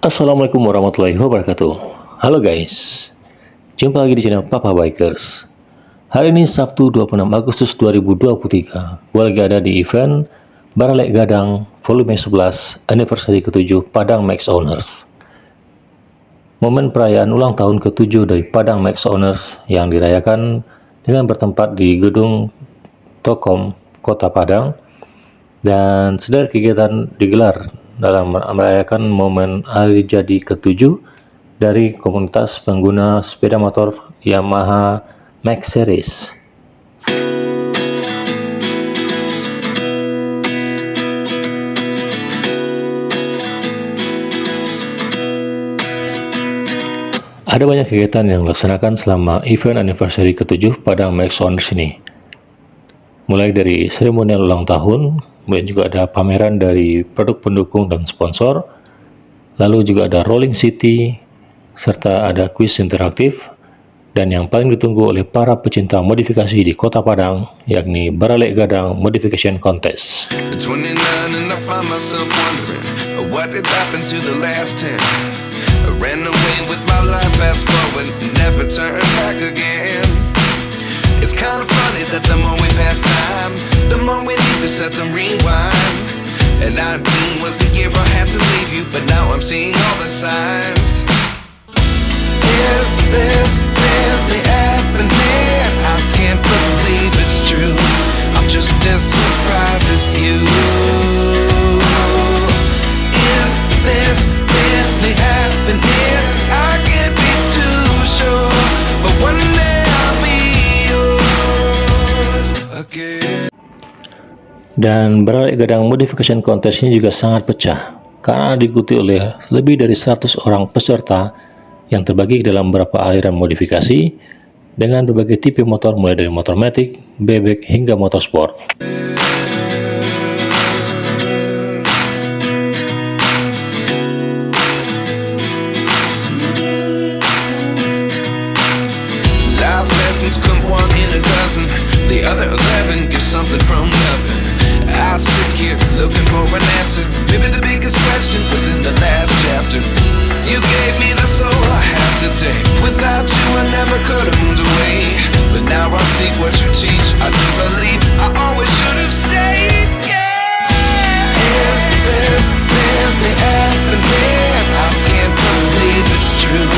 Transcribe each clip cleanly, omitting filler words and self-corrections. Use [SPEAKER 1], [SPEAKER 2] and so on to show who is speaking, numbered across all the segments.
[SPEAKER 1] Assalamualaikum warahmatullahi wabarakatuh. Halo guys, jumpa lagi di channel Papa Bikerzzz. Hari ini Sabtu 26 Agustus 2023. Gue lagi ada di event Baralek Gadang volume 11 anniversary ke-7 Padang Max Owners. Momen perayaan ulang tahun ke-7 dari Padang Max Owners yang dirayakan dengan bertempat di gedung Tokom Kota Padang, dan sederet kegiatan digelar dalam merayakan momen hari jadi ke-7 dari komunitas pengguna sepeda motor Yamaha Max Series. Ada banyak kegiatan yang dilaksanakan selama event anniversary ke-7 Padang Max Owners ini. Mulai dari seremonial ulang tahun, kemudian juga ada pameran dari produk pendukung dan sponsor, lalu juga ada rolling city, serta ada kuis interaktif, dan yang paling ditunggu oleh para pecinta modifikasi di Kota Padang, yakni Baralek Gadang Modification Contest.
[SPEAKER 2] It's kind of funny that the more we pass time, the more we need to set them rewind. And 19 was the year I had to leave you, but now I'm seeing all the signs. Is this really happening? I can't believe it's true. I'm just as surprised as you. Is this really happening? I can't be too sure, but one day I'll be yours again.
[SPEAKER 1] Dan Baralek Gadang Modification Contest ini juga sangat pecah karena diikuti oleh lebih dari 100 orang peserta yang terbagi dalam beberapa aliran modifikasi dengan berbagai tipe motor mulai dari motor matic, bebek hingga motor sport.
[SPEAKER 2] Life lessons come one in a dozen, the other 11 give something from nothing. I sit here looking for an answer. Maybe the biggest question was in the last chapter. You gave me the soul I have today. Without you I never could have moved away. But now I see what you teach. I do believe I always should have stayed. Yeah. Is this really happening? I can't believe it's true.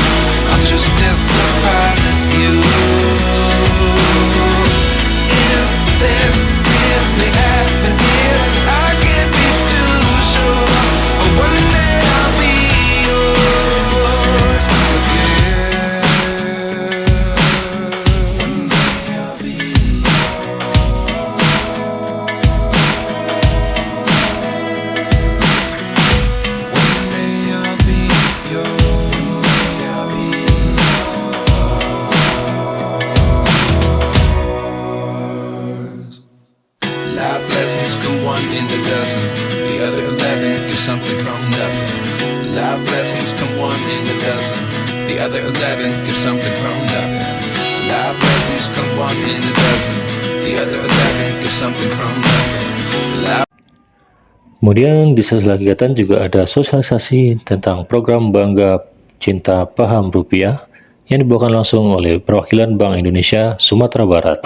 [SPEAKER 2] I'm just as surprised as you. Is this really happening? I can't be too sure, but one day I'll be yours again. One day I'll be yours. One day I'll be yours. I'll be yours. Life lessons come one in a dozen, the other 11 give something from nothing. Life lessons come one in a dozen, the other 11 give something from nothing. Life lessons come one in a dozen, the other 11 give something from nothing.
[SPEAKER 1] Kemudian di sela kegiatan juga ada sosialisasi tentang program Bangga Cinta Paham Rupiah yang dibawakan langsung oleh perwakilan Bank Indonesia Sumatera Barat.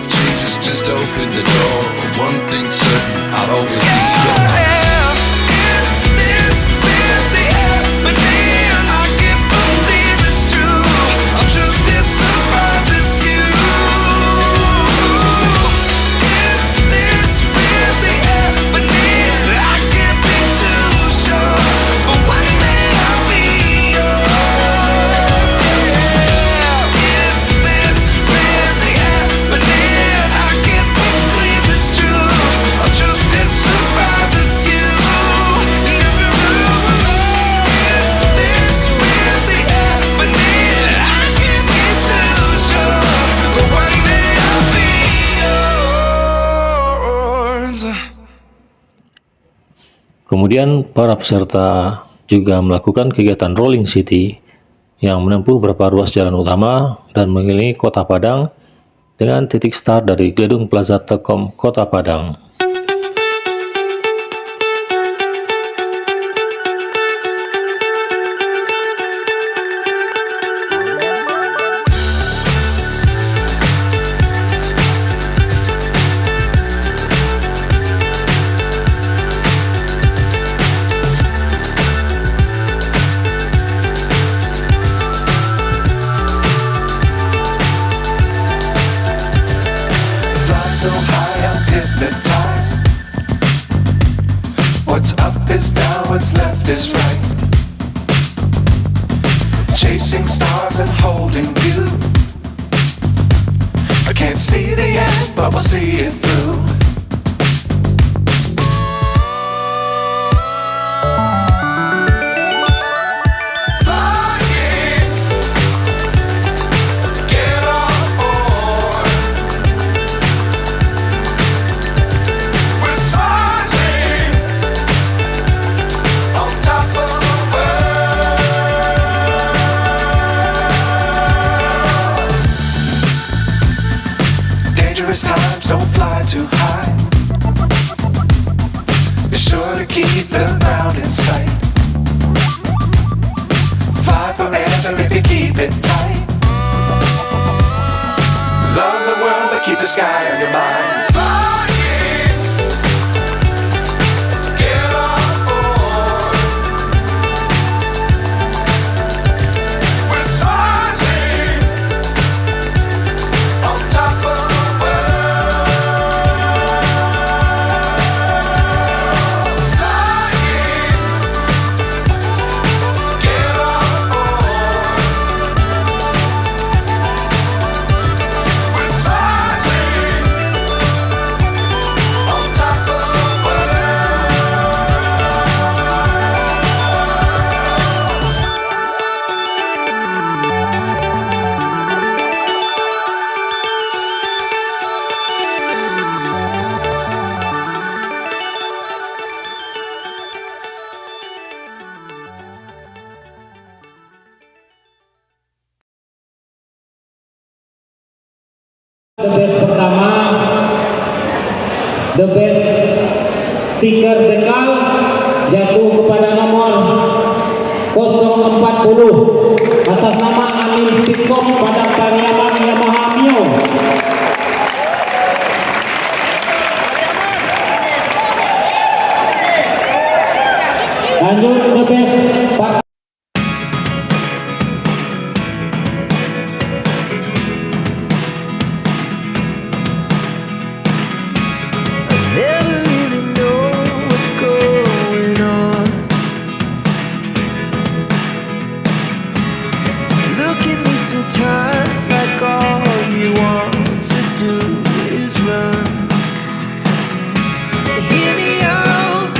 [SPEAKER 2] Just open the door. One thing's certain, I'll always be yours. Is this really happening? I can't believe it's true. I'm just as surprised as you. Is this really happening? I can't be too sure, but one day I'll be yours. Yeah. Is this really happening? I can't believe it's true. I'm just as surprised as you. Is this really happening? I can't be too sure, but one day I'll be yours.
[SPEAKER 1] Kemudian para peserta juga melakukan kegiatan Rolling City yang menempuh beberapa ruas jalan utama dan mengelilingi Kota Padang dengan titik start dari Gedung Plaza Telkom Kota Padang.
[SPEAKER 2] Fly so high I'm hypnotized. What's up is down, what's left is right. Chasing stars and holding you. I can't see the end, but we'll see it through. Flying, get on board. We're smiling on top of the world. in sight. Fly forever if you keep it tight. Love the world but keep the sky on your mind.
[SPEAKER 3] The best pertama, the best stiker dekal jatuh kepada nomor 040 atas nama Amin Speedshop Padang Pariaman Yamaha Mio. Lanjut the best part.
[SPEAKER 4] Never really know what's going on. Look at me sometimes like all you want to do is run. Hear me out,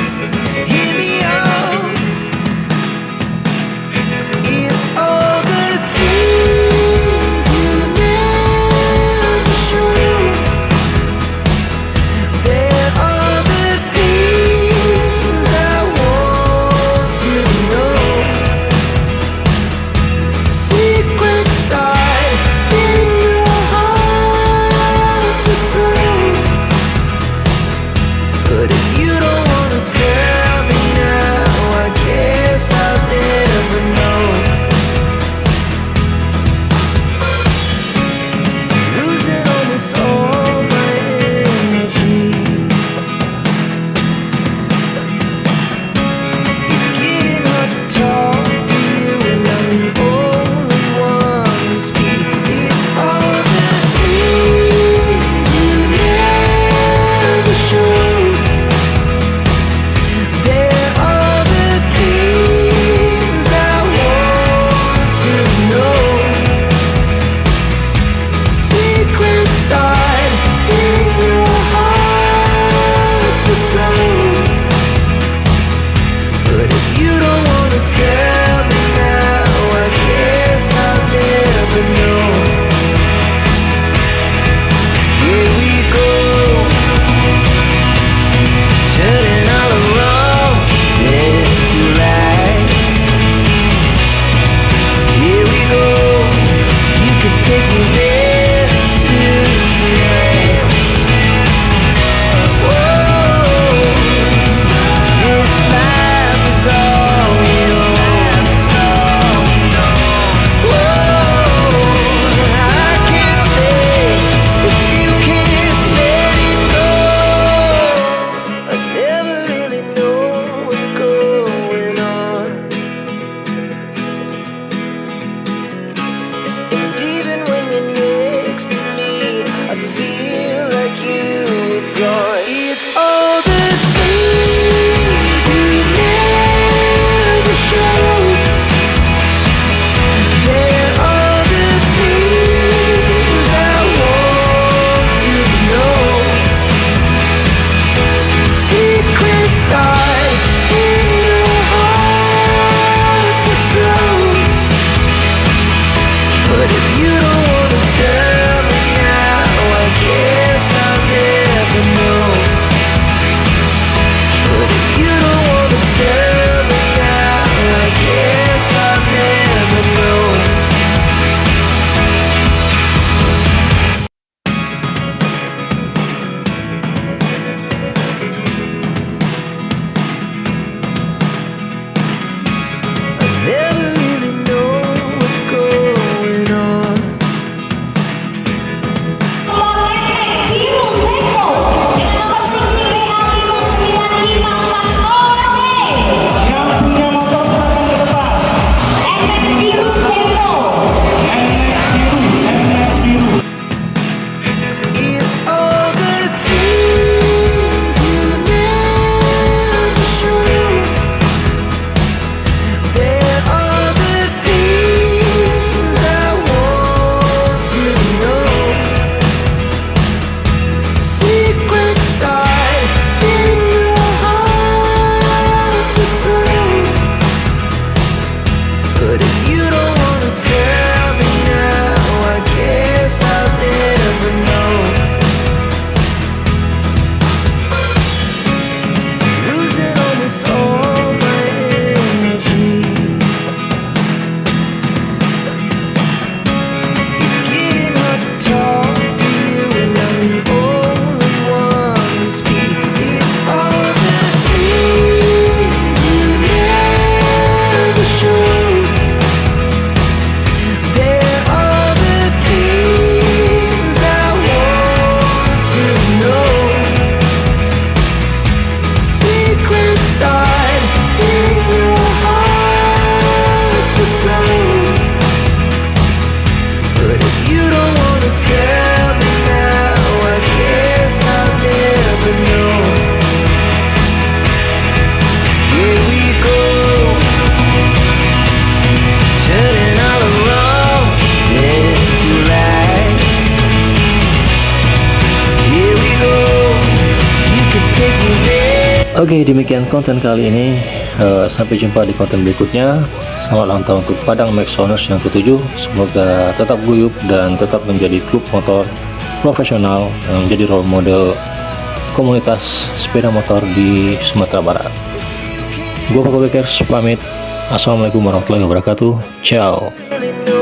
[SPEAKER 1] Oke, demikian konten kali ini. Sampai jumpa di konten berikutnya. Selamat ulang tahun untuk Padang Max Owners yang ke-7. Semoga tetap guyup dan tetap menjadi klub motor profesional yang menjadi role model komunitas sepeda motor di Sumatera Barat. Gua Bikerzzz pamit. Assalamualaikum warahmatullahi wabarakatuh. Ciao.
[SPEAKER 4] really know